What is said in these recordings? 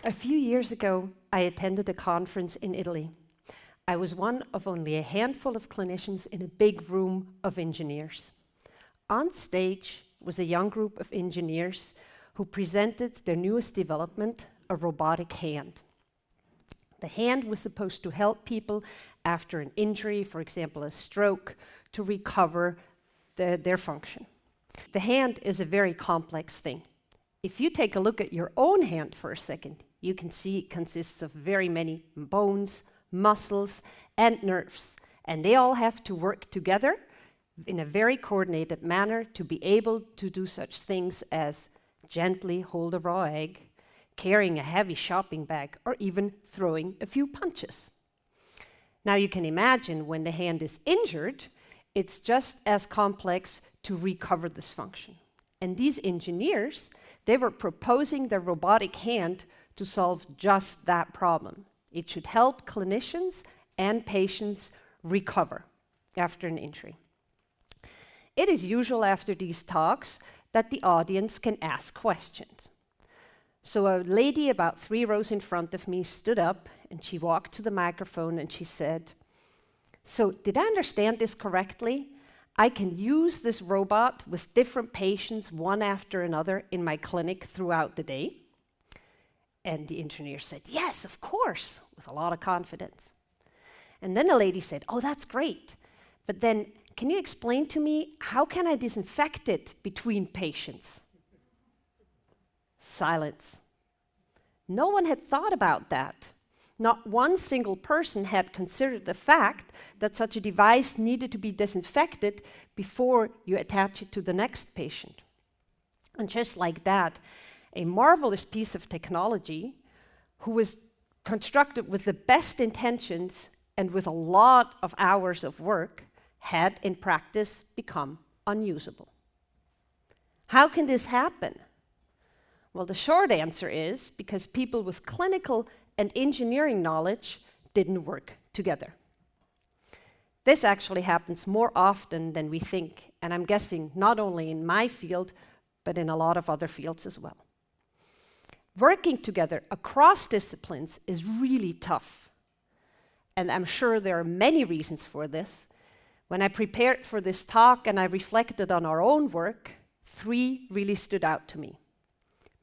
A few years ago, I attended a conference in Italy. I was one of only a handful of clinicians in a big room of engineers. On stage was a young group of engineers who presented their newest development, a robotic hand. The hand was supposed to help people after an injury, for example, a stroke, to recover their function. The hand is a very complex thing. If you take a look at your own hand for a second, you can see it consists of very many bones, muscles, and nerves, and they all have to work together in a very coordinated manner to be able to do such things as gently hold a raw egg, carrying a heavy shopping bag, or even throwing a few punches. Now you can imagine when the hand is injured, it's just as complex to recover this function. And these engineers, they were proposing the robotic hand to solve just that problem. It should help clinicians and patients recover after an injury. It is usual after these talks that the audience can ask questions. So a lady about 3 rows in front of me stood up and she walked to the microphone and she said, "So did I understand this correctly? I can use this robot with different patients one after another in my clinic throughout the day?" And the engineer said, "Yes, of course," with a lot of confidence. And then the lady said, "Oh, that's great. But then can you explain to me, how can I disinfect it between patients?" Silence. No one had thought about that. Not one single person had considered the fact that such a device needed to be disinfected before you attach it to the next patient. And just like that, a marvelous piece of technology, who was constructed with the best intentions and with a lot of hours of work, had in practice become unusable. How can this happen? Well, the short answer is because people with clinical and engineering knowledge didn't work together. This actually happens more often than we think, and I'm guessing not only in my field, but in a lot of other fields as well. Working together across disciplines is really tough, and I'm sure there are many reasons for this. When I prepared for this talk and I reflected on our own work, 3 really stood out to me.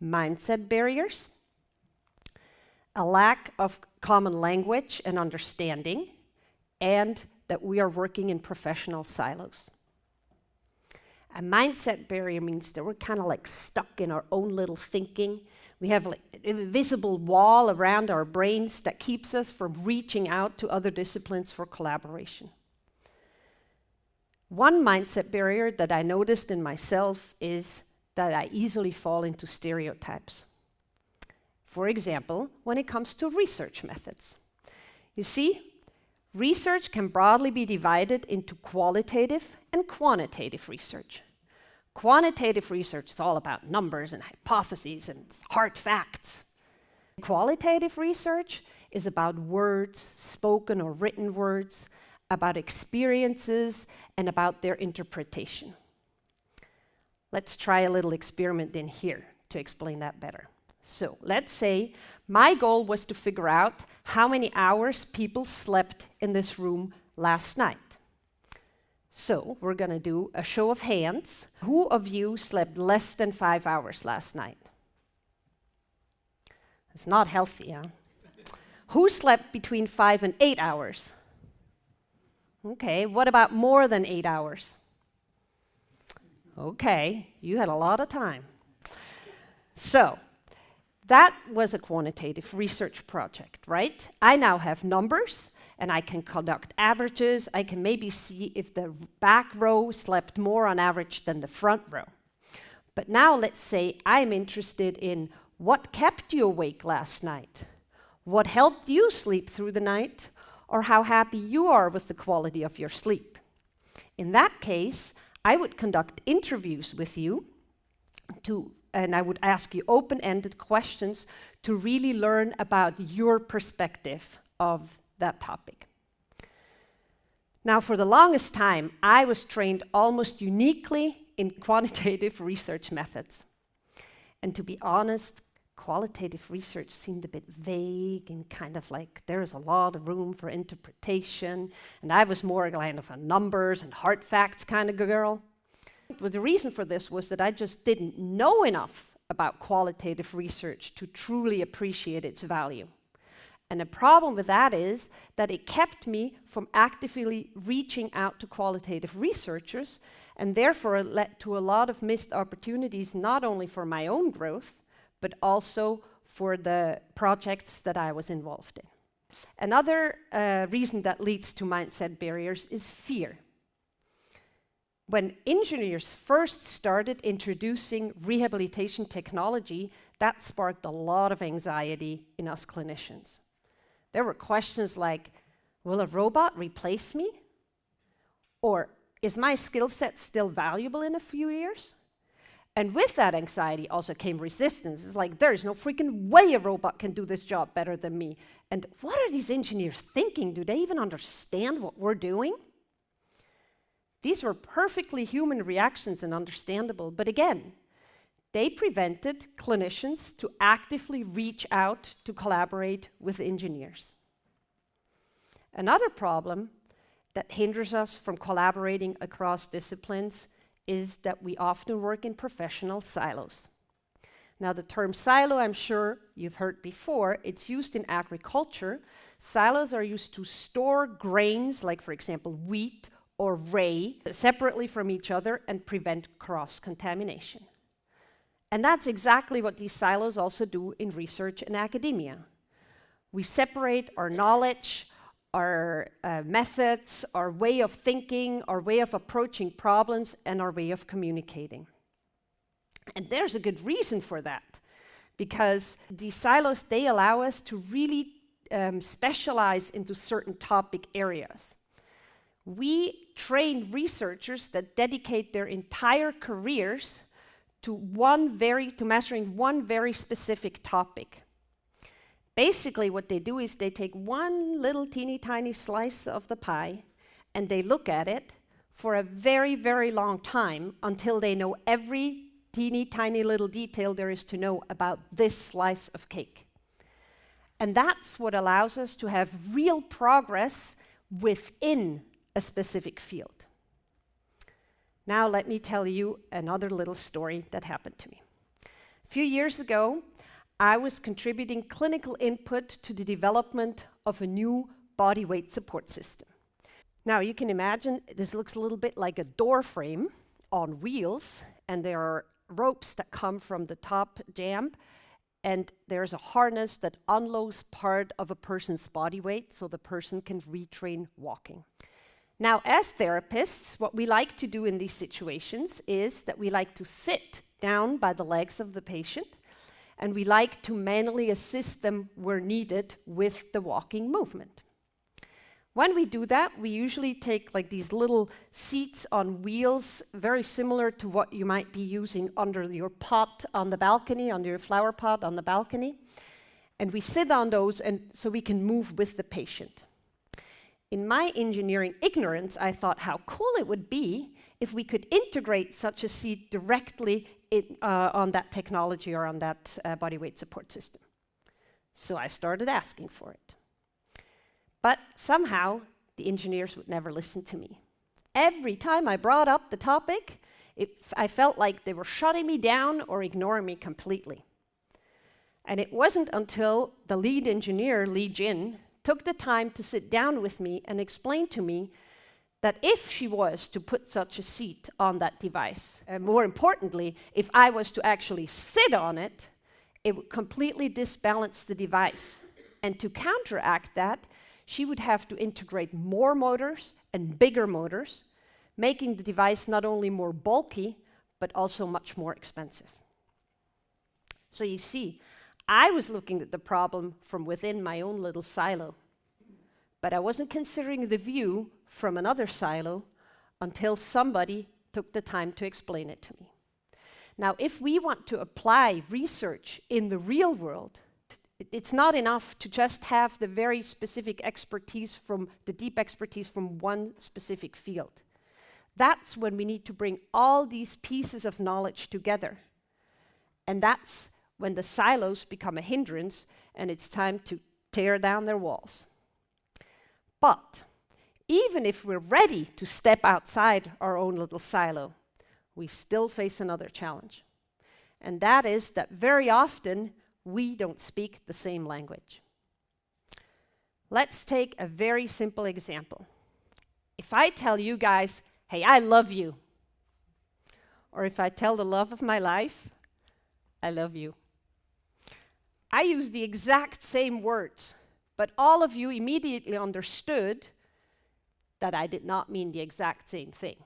Mindset barriers, a lack of common language and understanding, and that we are working in professional silos. A mindset barrier means that we're kind of like stuck in our own little thinking. We have like an invisible wall around our brains that keeps us from reaching out to other disciplines for collaboration. One mindset barrier that I noticed in myself is that I easily fall into stereotypes. For example, when it comes to research methods. You see, research can broadly be divided into qualitative and quantitative research. Quantitative research is all about numbers and hypotheses and hard facts. Qualitative research is about words, spoken or written words, about experiences, and about their interpretation. Let's try a little experiment in here to explain that better. So let's say my goal was to figure out how many hours people slept in this room last night. So we're going to do a show of hands. Who of you slept less than 5 hours last night? It's not healthy, huh? Who slept between 5 and 8 hours? Okay, what about more than 8 hours? Okay, you had a lot of time. So, that was a quantitative research project, right? I now have numbers, and I can conduct averages. I can maybe see if the back row slept more on average than the front row. But now let's say I'm interested in what kept you awake last night, what helped you sleep through the night, or how happy you are with the quality of your sleep. In that case, I would conduct interviews with you and I would ask you open-ended questions to really learn about your perspective of that topic. Now, for the longest time, I was trained almost uniquely in quantitative research methods. And to be honest, qualitative research seemed a bit vague and kind of like there's a lot of room for interpretation, and I was more kind of a numbers and hard facts kind of girl. Well, the reason for this was that I just didn't know enough about qualitative research to truly appreciate its value. And the problem with that is that it kept me from actively reaching out to qualitative researchers, and therefore it led to a lot of missed opportunities, not only for my own growth, but also for the projects that I was involved in. Another reason that leads to mindset barriers is fear. When engineers first started introducing rehabilitation technology, that sparked a lot of anxiety in us clinicians. There were questions like, will a robot replace me? Or is my skill set still valuable in a few years? And with that anxiety also came resistance. It's like, there's no freaking way a robot can do this job better than me. And what are these engineers thinking? Do they even understand what we're doing? These were perfectly human reactions and understandable, but again, they prevented clinicians to actively reach out to collaborate with engineers. Another problem that hinders us from collaborating across disciplines is that we often work in professional silos. Now, the term silo, I'm sure you've heard before. It's used in agriculture. Silos are used to store grains, like for example, wheat or rye, separately from each other and prevent cross-contamination. And that's exactly what these silos also do in research and academia. We separate our knowledge, our methods, our way of thinking, our way of approaching problems, and our way of communicating. And there's a good reason for that, because these silos, they allow us to really specialize into certain topic areas. We train researchers that dedicate their entire careers to mastering one very specific topic. Basically, what they do is they take one little teeny tiny slice of the pie and they look at it for a very, very long time until they know every teeny tiny little detail there is to know about this slice of cake. And that's what allows us to have real progress within a specific field. Now let me tell you another little story that happened to me. A few years ago, I was contributing clinical input to the development of a new body weight support system. Now you can imagine this looks a little bit like a door frame on wheels, and there are ropes that come from the top jamb, and there's a harness that unloads part of a person's body weight so the person can retrain walking. Now, as therapists, what we like to do in these situations is that we like to sit down by the legs of the patient, and we like to manually assist them where needed with the walking movement. When we do that, we usually take like these little seats on wheels, very similar to what you might be using under your pot on the balcony, under your flower pot on the balcony. And we sit on those and so we can move with the patient. In my engineering ignorance, I thought how cool it would be if we could integrate such a seat directly on that technology or on that body weight support system. So I started asking for it. But somehow, the engineers would never listen to me. Every time I brought up the topic, I felt like they were shutting me down or ignoring me completely. And it wasn't until the lead engineer, Li Jin, took the time to sit down with me and explain to me that if she was to put such a seat on that device, and more importantly, if I was to actually sit on it, it would completely disbalance the device. And to counteract that, she would have to integrate more motors and bigger motors, making the device not only more bulky, but also much more expensive. So you see, I was looking at the problem from within my own little silo, but I wasn't considering the view from another silo until somebody took the time to explain it to me. Now, if we want to apply research in the real world, it's not enough to just have the very specific expertise the deep expertise from one specific field. That's when we need to bring all these pieces of knowledge together. And that's when the silos become a hindrance and it's time to tear down their walls. But even if we're ready to step outside our own little silo, we still face another challenge. And that is that very often we don't speak the same language. Let's take a very simple example. If I tell you guys, hey, I love you, or if I tell the love of my life, I love you, I use the exact same words, but all of you immediately understood that I did not mean the exact same thing.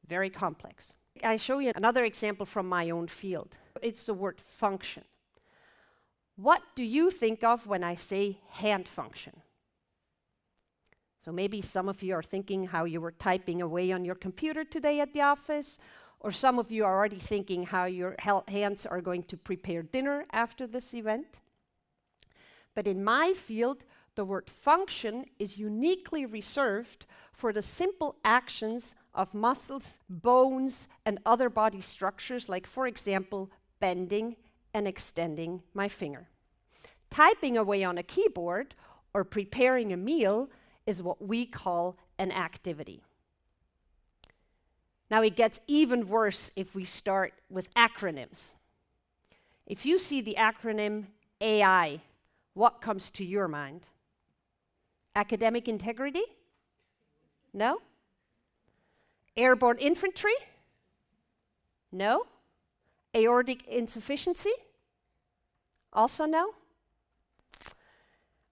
Very complex. I show you another example from my own field. It's the word function. What do you think of when I say hand function? So maybe some of you are thinking how you were typing away on your computer today at the office, or some of you are already thinking how your hands are going to prepare dinner after this event. But in my field, the word function is uniquely reserved for the simple actions of muscles, bones, and other body structures, like, for example, bending and extending my finger. Typing away on a keyboard or preparing a meal is what we call an activity. Now, it gets even worse if we start with acronyms. If you see the acronym AI, what comes to your mind? Academic integrity? No? Airborne infantry? No? Aortic insufficiency? Also no?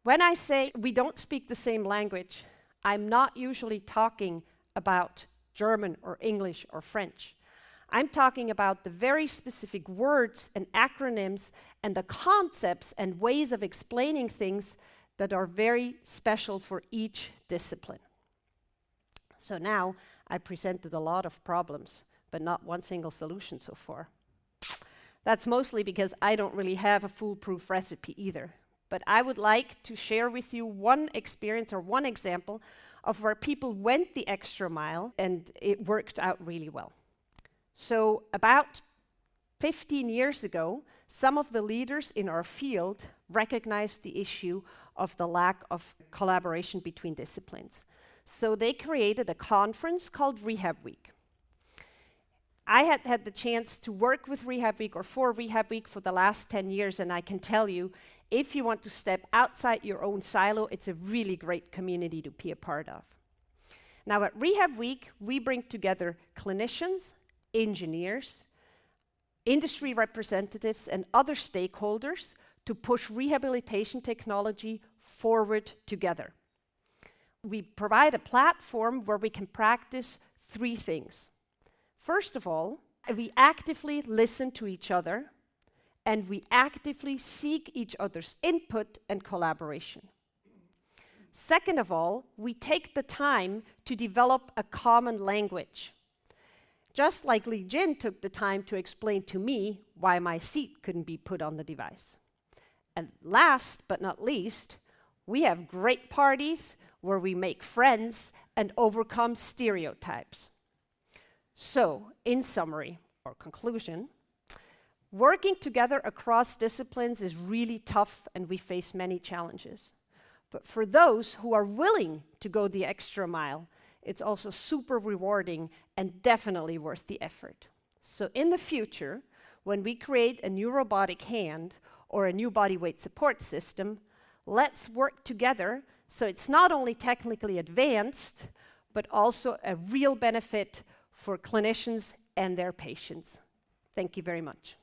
When I say we don't speak the same language, I'm not usually talking about German or English or French. I'm talking about the very specific words and acronyms and the concepts and ways of explaining things that are very special for each discipline. So now I presented a lot of problems, but not one single solution so far. That's mostly because I don't really have a foolproof recipe either. But I would like to share with you one experience or one example of where people went the extra mile and it worked out really well. So about 15 years ago, some of the leaders in our field recognized the issue of the lack of collaboration between disciplines. So they created a conference called Rehab Week. I had the chance to work with Rehab Week or for Rehab Week for the last 10 years, and I can tell you, if you want to step outside your own silo, it's a really great community to be a part of. Now at Rehab Week, we bring together clinicians, engineers, industry representatives, and other stakeholders to push rehabilitation technology forward together. We provide a platform where we can practice 3 things. First of all, we actively listen to each other, and we actively seek each other's input and collaboration. Second of all, we take the time to develop a common language. Just like Li Jin took the time to explain to me why my seat couldn't be put on the device. And last but not least, we have great parties where we make friends and overcome stereotypes. So, in summary or conclusion, working together across disciplines is really tough and we face many challenges. But for those who are willing to go the extra mile, it's also super rewarding and definitely worth the effort. So in the future, when we create a new robotic hand or a new body weight support system, let's work together so it's not only technically advanced, but also a real benefit for clinicians and their patients. Thank you very much.